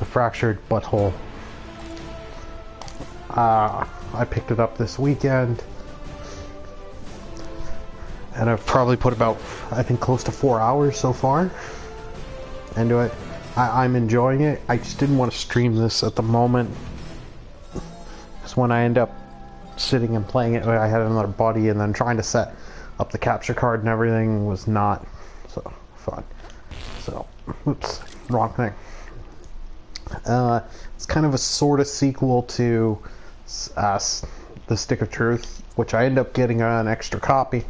The Fractured Butthole. I picked it up this weekend, and I've probably put about, I think, close to 4 hours so far into it. I'm enjoying it. I just didn't want to stream this at the moment, because when I end up sitting and playing it, I had another buddy, and then trying to set up the capture card and everything was not so fun. So, oops, wrong thing. It's kind of a sort of sequel to The Stick of Truth, which I ended up getting an extra copy,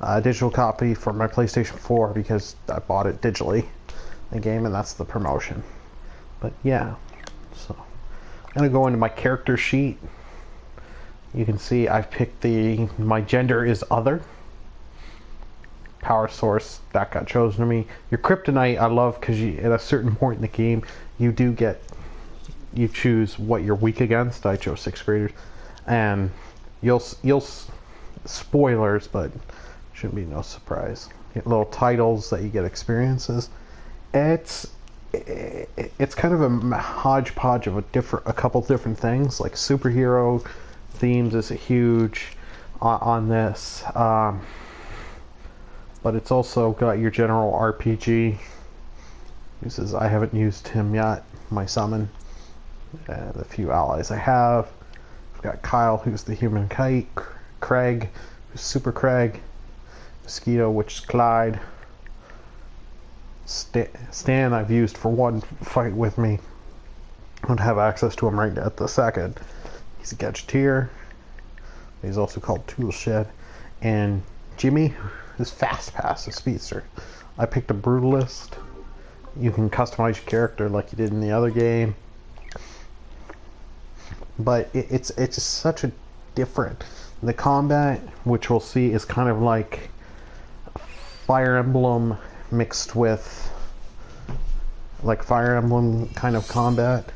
a digital copy for my PlayStation 4 because I bought it digitally, the game, and that's the promotion. But yeah, so I'm gonna go into my character sheet. You can see I've picked my gender is other. Power source, that got chosen to me. Your kryptonite I love because at a certain point in the game you choose what you're weak against. I chose 6th graders, and you'll spoilers, but shouldn't be no surprise. Get little titles that you get experiences. It's kind of a hodgepodge of a couple different things. Like superhero themes is a huge on this, but it's also got your general RPG. He says I haven't used him yet. My summon. The few allies I have. I've got Kyle, who's the human kite, Craig, who's Super Craig, Mosquito, which is Clyde, Stan I've used for one fight with me. I don't have access to him right at the second. He's a Gadgeteer. He's also called Toolshed. And Jimmy, who's Fast Pass, a speedster. I picked a Brutalist. You can customize your character like you did in the other game. But it's just such a different. The combat, which we'll see, is kind of like Fire Emblem mixed with like Fire Emblem kind of combat.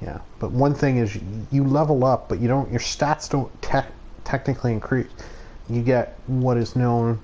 Yeah, but one thing is you level up, but your stats don't technically increase. You get what is known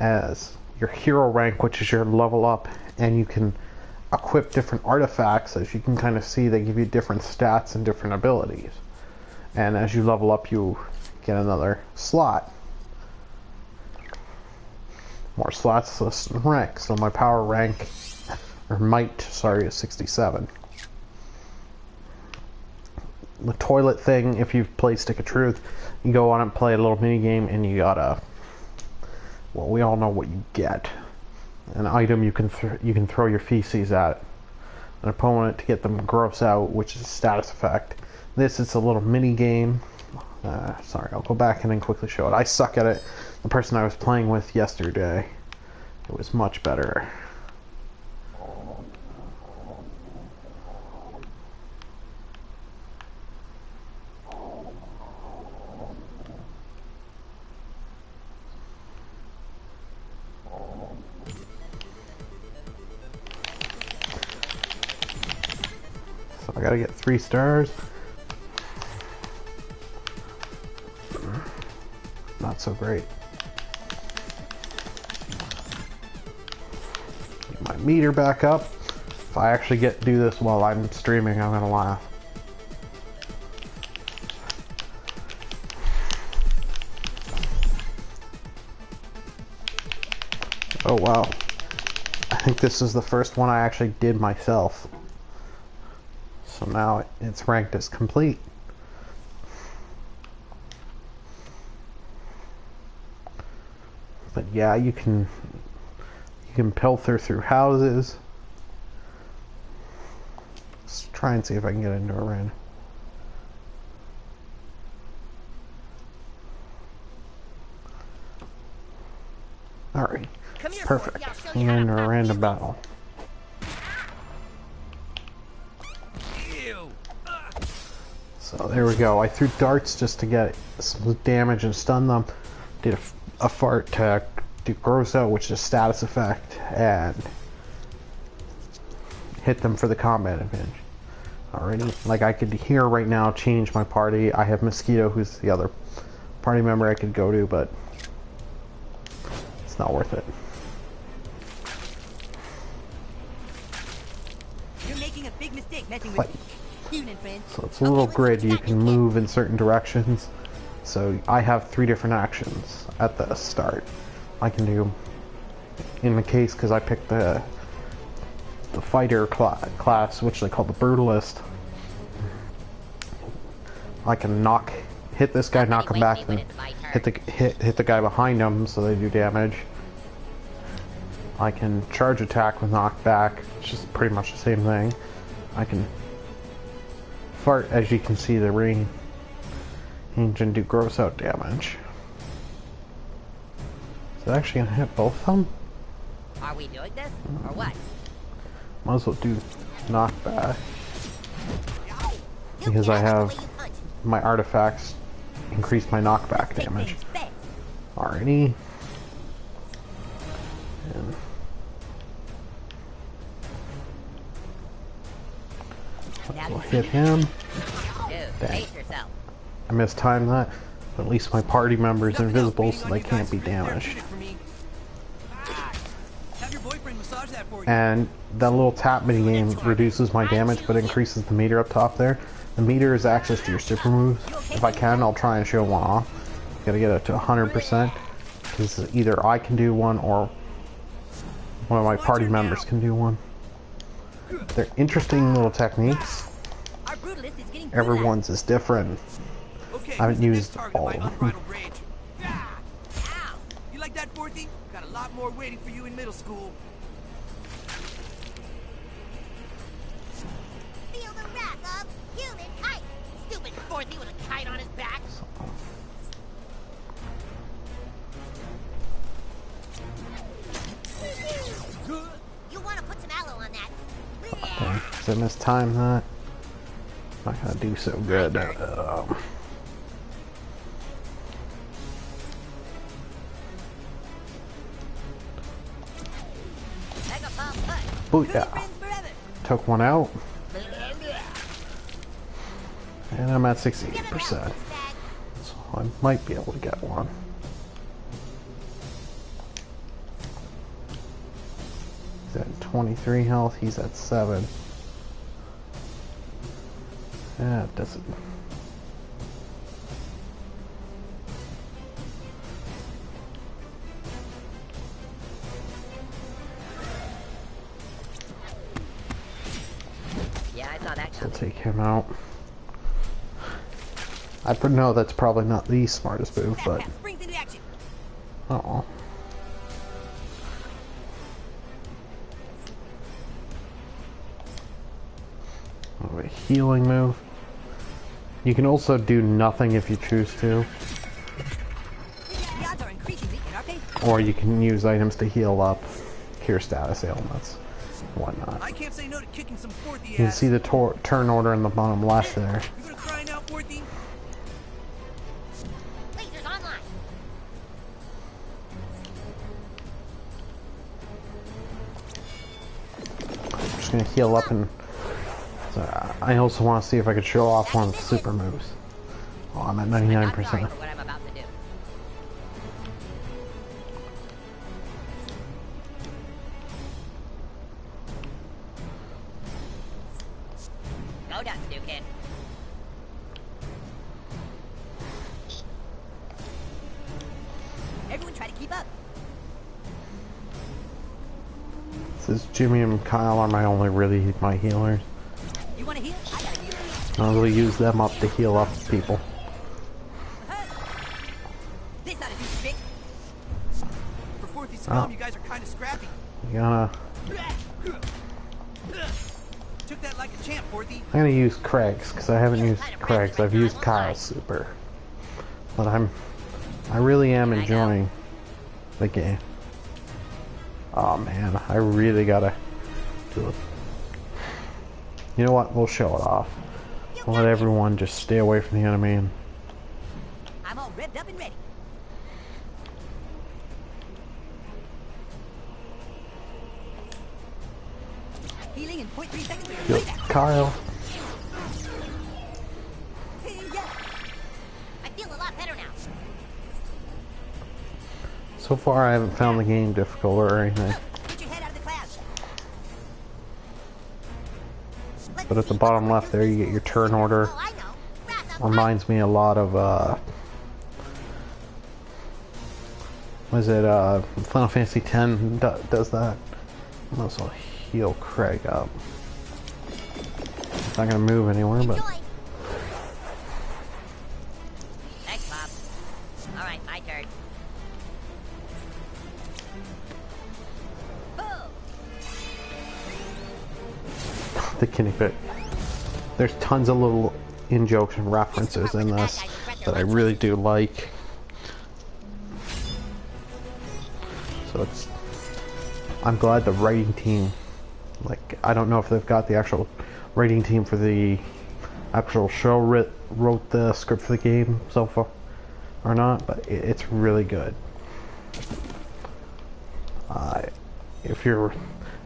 as your hero rank, which is your level up, and you can equip different artifacts. As you can kind of see, they give you different stats and different abilities, and as you level up you get another slot, more slots, less rank. So my power rank, or might, sorry, is 67. The toilet thing, if you've played Stick of Truth, you go on and play a little mini game, and you gotta, well, we all know what you get. An item you can throw your feces at an opponent to get them gross out, which is a status effect. This is a little mini game. Sorry, I'll go back and then quickly show it. I suck at it. The person I was playing with yesterday, it was much better. So I gotta get 3 stars. Not so great. Get my meter back up. If I actually get to do this while I'm streaming, I'm gonna laugh. Oh wow. I think this is the first one I actually did myself. So now it's ranked as complete. But yeah, you can pilfer through houses. Let's try and see if I can get into a random. Alright, perfect. I'm into a random battle. So there we go. I threw darts just to get some damage and stun them. Did a fart to do gross out, which is a status effect, and hit them for the combat advantage. Alrighty, like I could here right now change my party. I have Mosquito, who's the other party member I could go to, but it's not worth it. You're making a big mistake messing Like, with human friends. so it's a little grid. You can move in certain directions. So I have 3 different actions at the start. I can do, in the case, because I picked the fighter class, which they call the brutalist. I can hit this guy, knock him back, then hit the guy behind him so they do damage. I can charge attack with knockback, which is pretty much the same thing. I can fart, as you can see, the range, and do gross out damage. Is it actually gonna hit both of them? Are we doing this, or what? Might as well do knockback. Because I have my artifacts increase my knockback damage. Alrighty. And we'll hit him. Dang. I mistimed that. But at least my party member's invisible, so they can't be damaged. And that little tap mini game reduces my damage, but increases the meter up top there. The meter is access to your super moves. If I can, I'll try and show one off. Gotta get it to 100%, because either I can do one or one of my party members can do one. They're interesting little techniques. Everyone's is different. I haven't used all of them. You like that, Forthy? Got a lot more waiting for you in middle school. Feel the wrath of human kite. Stupid Forthy with a kite on his back. You want to put some aloe on that? Okay, so I mistimed that. Not gonna do so good. Booyah. Took one out. And I'm at 68%. So I might be able to get one. He's at 23 health, he's at 7. Yeah, it doesn't. Yeah, I saw that. So I'll take him out. I know that's probably not the smartest move, but uh-oh. A healing move. You can also do nothing if you choose to. Or you can use items to heal up, cure status ailments, whatnot. I can't say no to kicking some Forthy ass. You can see the turn order in the bottom left there. You gonna cry now, Forthy? Lasers online. I'm just gonna heal up, and I also want to see if I could show off one of the super moves. Oh, I'm at 99%. Go nuts, new kid. Everyone try to keep up. Says Jimmy and Kyle are my healers. You want to heal? I gotta heal. I'll really use them up to heal up people. This ought to do the trick. For Forthy's scum, you guys are kind of scrappy. You gotta. Took that like a champ, Forthy. I'm gonna use Craig's because I haven't used Craig's. I've used Kyle's super, but I really am enjoying the game. Oh man, I really gotta do it. You know what? We'll show it off. We'll let everyone just stay away from the enemy. And I'm all revved up and ready. Healing in 0.3 seconds. yep, Kyle. I feel a lot better now. So far, I haven't found the game difficult or anything. Get your head out of the clouds. but at the bottom left there you get your turn order. Oh, I know. Wrath of Reminds me a lot of was it Final Fantasy X does that. I'm also heal Craig up. It's not gonna move anywhere, but Enjoy. Thanks, Bob. All right, my turn. Oh, the Kinnick bit. There's tons of little in-jokes and references in this that I really do like. So it's, I'm glad the writing team, like, I don't know if they've got the actual writing team for the actual show wrote the script for the game so far or not, but it's really good. If you're,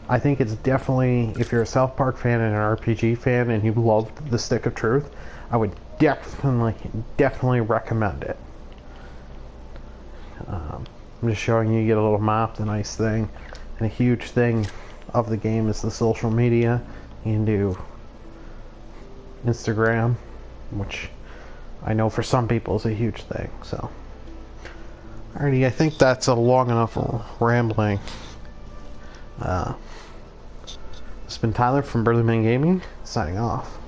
I think it's definitely, if you're a South Park fan and an RPG fan and you loved The Stick of Truth, I would definitely recommend it. I'm just showing you get a little map, the nice thing, and a huge thing of the game is the social media. You can do Instagram, which I know for some people is a huge thing. So, alrighty, I think that's a long enough rambling. It's been Tyler from Burly Man Gaming, signing off.